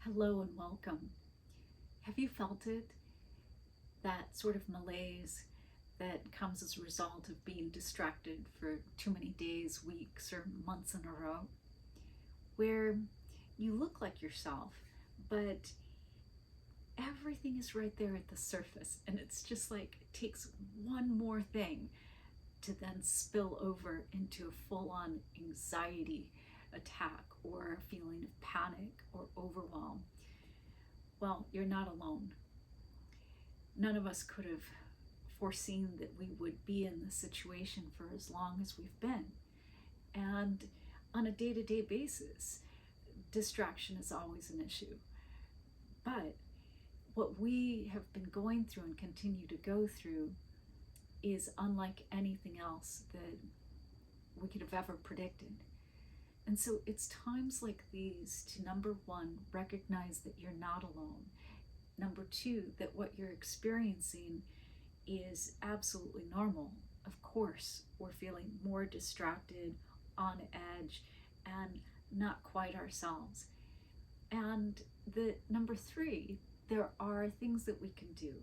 Hello and welcome. Have you felt it? That sort of malaise that comes as a result of being distracted for too many days, weeks, or months in a row, where you look like yourself, but everything is right there at the surface, and it's just like it takes one more thing to then spill over into a full-on anxiety attack or a feeling of panic or overwhelm. Well, you're not alone. None of us could have foreseen that we would be in this situation for as long as we've been. And on a day-to-day basis, distraction is always an issue. But what we have been going through and continue to go through is unlike anything else that we could have ever predicted. And so it's times like these to, number one, recognize that you're not alone. Number two, that what you're experiencing is absolutely normal. Of course, we're feeling more distracted, on edge, and not quite ourselves. And the number three, there are things that we can do.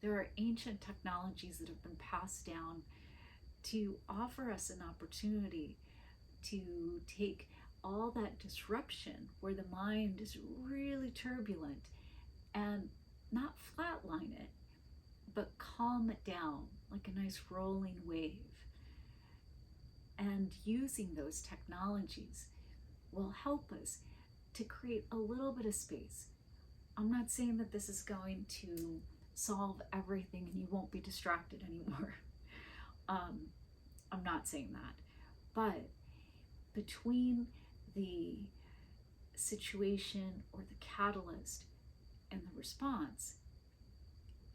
There are ancient technologies that have been passed down to offer us an opportunity to take all that disruption where the mind is really turbulent and not flatline it, but calm it down like a nice rolling wave. And using those technologies will help us to create a little bit of space. I'm not saying that this is going to solve everything and you won't be distracted anymore. I'm not saying that. But between the situation or the catalyst and the response,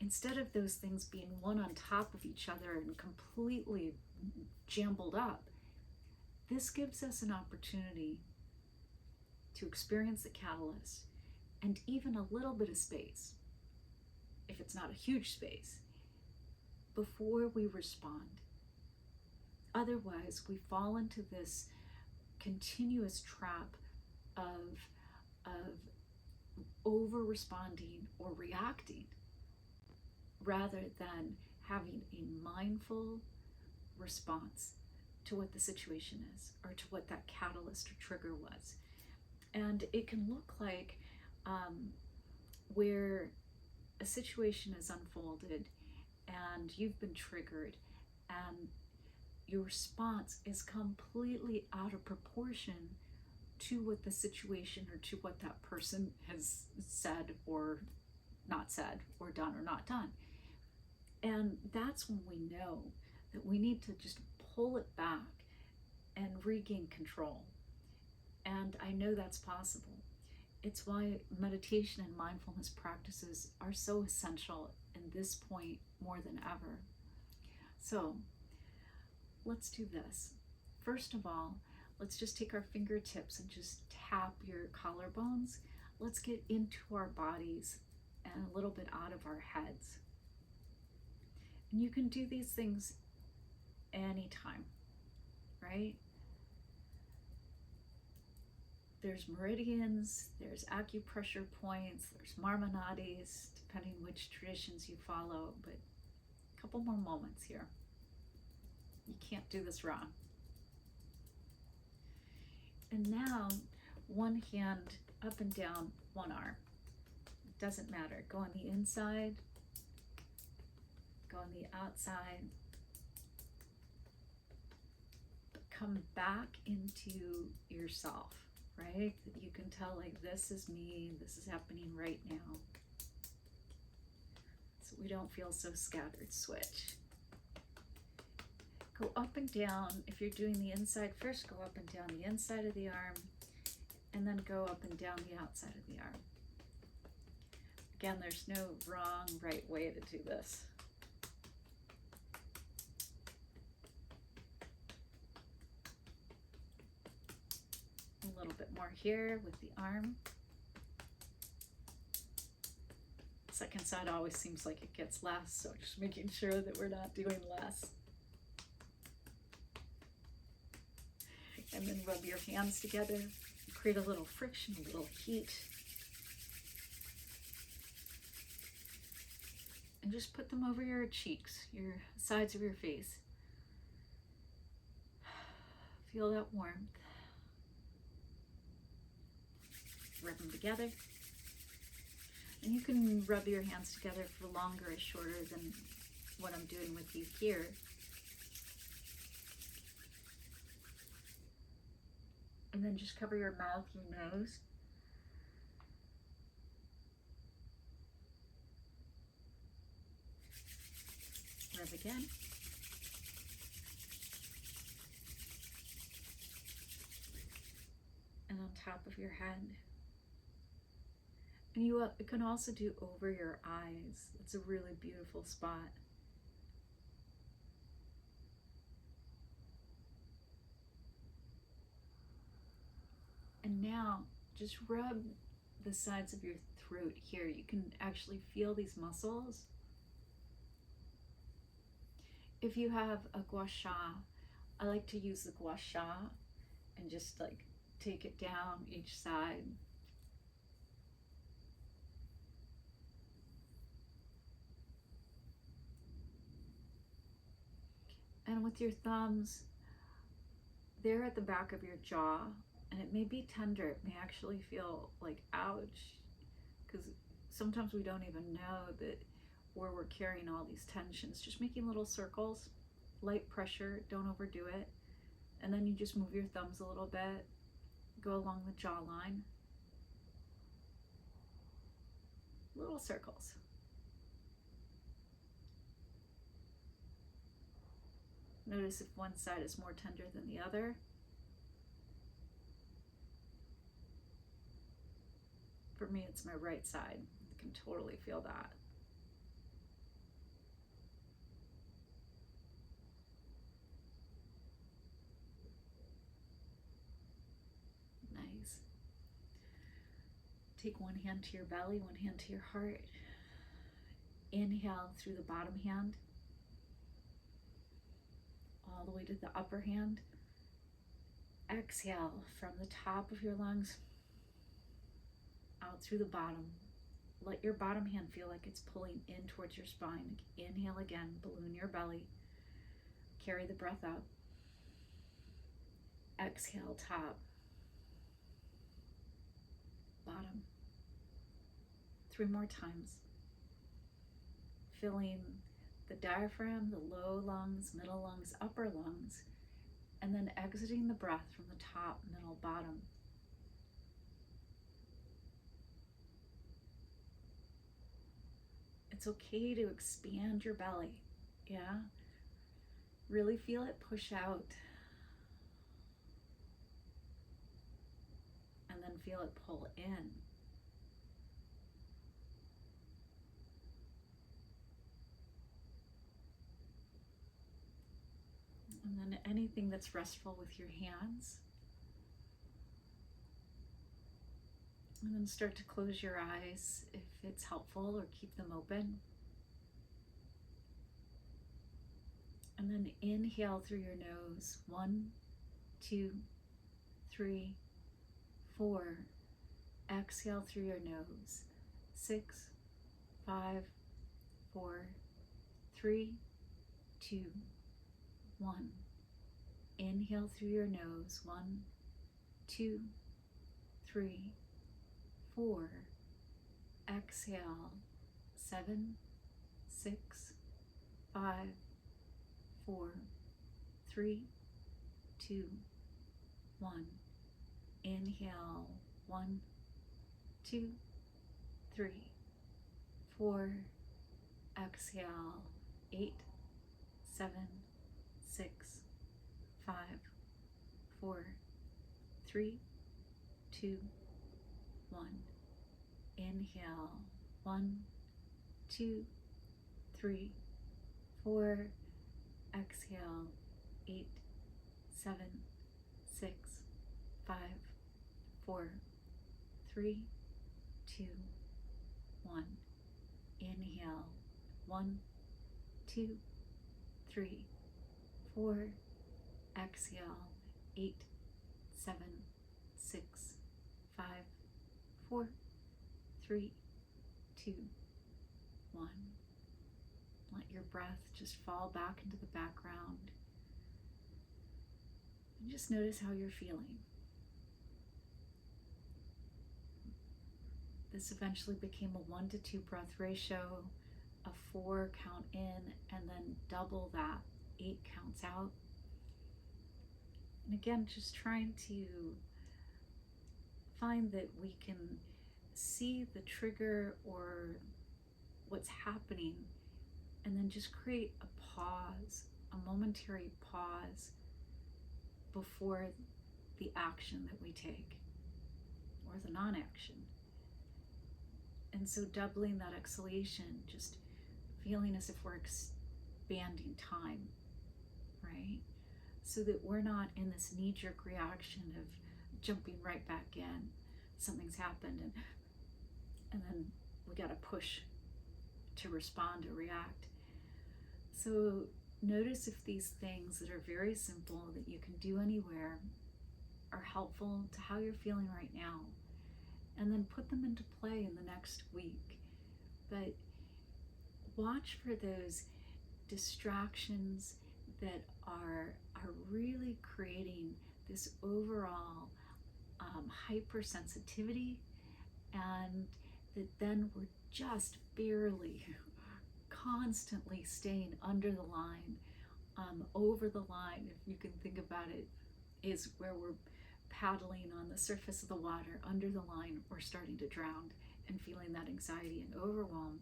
instead of those things being one on top of each other and completely jumbled up, this gives us an opportunity to experience the catalyst and even a little bit of space, if it's not a huge space, before we respond. Otherwise, we fall into this continuous trap of over responding or reacting rather than having a mindful response to what the situation is or to what that catalyst or trigger was. And it can look like where a situation is unfolded and you've been triggered and your response is completely out of proportion to what the situation or to what that person has said or not said or done or not done. And that's when we know that we need to just pull it back and regain control. And I know that's possible. It's why meditation and mindfulness practices are so essential in this point more than ever. So let's do this. First of all, let's just take our fingertips and just tap your collarbones. Let's get into our bodies and a little bit out of our heads. And you can do these things anytime, right? There's meridians, there's acupressure points, there's marmonadis, depending which traditions you follow, but a couple more moments here. You can't do this wrong. And now, one hand up and down one arm. It doesn't matter. Go on the inside, go on the outside. But come back into yourself, right? That you can tell, like, this is me, this is happening right now. So we don't feel so scattered. Switch. Go up and down. If you're doing the inside first, go up and down the inside of the arm, and then go up and down the outside of the arm. Again, there's no wrong, right way to do this. A little bit more here with the arm. Second side always seems like it gets less, so just making sure that we're not doing less. And then rub your hands together, create a little friction, a little heat. And just put them over your cheeks, your sides of your face. Feel that warmth. Rub them together. And you can rub your hands together for longer or shorter than what I'm doing with you here. And then just cover your mouth, your nose. Rub again. And on top of your head. And you can also do over your eyes. It's a really beautiful spot. And now just rub the sides of your throat here. You can actually feel these muscles. If you have a gua sha, I like to use the gua sha and just like take it down each side. And with your thumbs, they're at the back of your jaw, and it may be tender. It may actually feel like ouch, because sometimes we don't even know that where we're carrying all these tensions. Just making little circles, light pressure, don't overdo it. And then you just move your thumbs a little bit, go along the jawline, little circles. Notice if one side is more tender than the other. For me, it's my right side. I can totally feel that. Nice. Take one hand to your belly, one hand to your heart. Inhale through the bottom hand, all the way to the upper hand. Exhale from the top of your lungs out through the bottom. Let your bottom hand feel like it's pulling in towards your spine. Inhale again, balloon your belly. Carry the breath up. Exhale, top, bottom. 3 more times. Filling the diaphragm, the low lungs, middle lungs, upper lungs, and then exiting the breath from the top, middle, bottom. It's okay to expand your belly, yeah? Really feel it push out. And then feel it pull in. And then anything that's restful with your hands. And then start to close your eyes if it's helpful, or keep them open. And then inhale through your nose. 1, 2, 3, 4. Exhale through your nose. 6, 5, 4, 3, 2, 1. Inhale through your nose. 1, 2, 3, 4. Exhale. 7, 6, 5, 4, 3, 2, 1. Inhale. 1, 2, 3, 4. Exhale. 8, 7, 6, 5, 4, 3, 2, 1. Inhale. 1, 2, 3, 4. Exhale. 8, 7, 6, 5, 4, 3, 2, 1. Inhale. 1, 2, 3, 4. Exhale. 8, 7, 6, 5, 4, 3, 2, 1. Let your breath just fall back into the background. And just notice how you're feeling. This eventually became a 1-to-2 breath ratio, a 4 count in, and then double that, 8 counts out. And again, just trying to find that we can see the trigger or what's happening, and then just create a pause, a momentary pause before the action that we take or the non-action. And so doubling that exhalation, just feeling as if we're expanding time, right? So that we're not in this knee-jerk reaction of jumping right back in. Something's happened and then we got to push to respond or react. So notice if these things that are very simple that you can do anywhere are helpful to how you're feeling right now, and then put them into play in the next week. But watch for those distractions that are really creating this overall hypersensitivity, and that then we're just barely constantly staying under the line, over the line, if you can think about it, is where we're paddling on the surface of the water. Under the line, we're starting to drown and feeling that anxiety and overwhelm.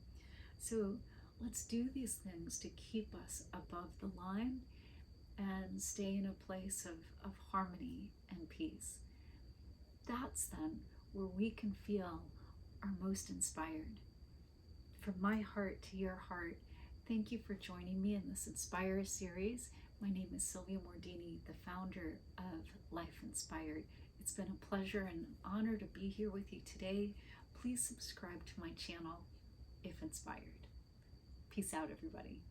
So let's do these things to keep us above the line and stay in a place of harmony and peace. That's then where we can feel our most inspired. From my heart to your heart, thank you for joining me in this Inspire series. My name is Sylvia Mordini, the founder of Life Inspired. It's been a pleasure and an honor to be here with you today. Please subscribe to my channel if inspired. Peace out, everybody.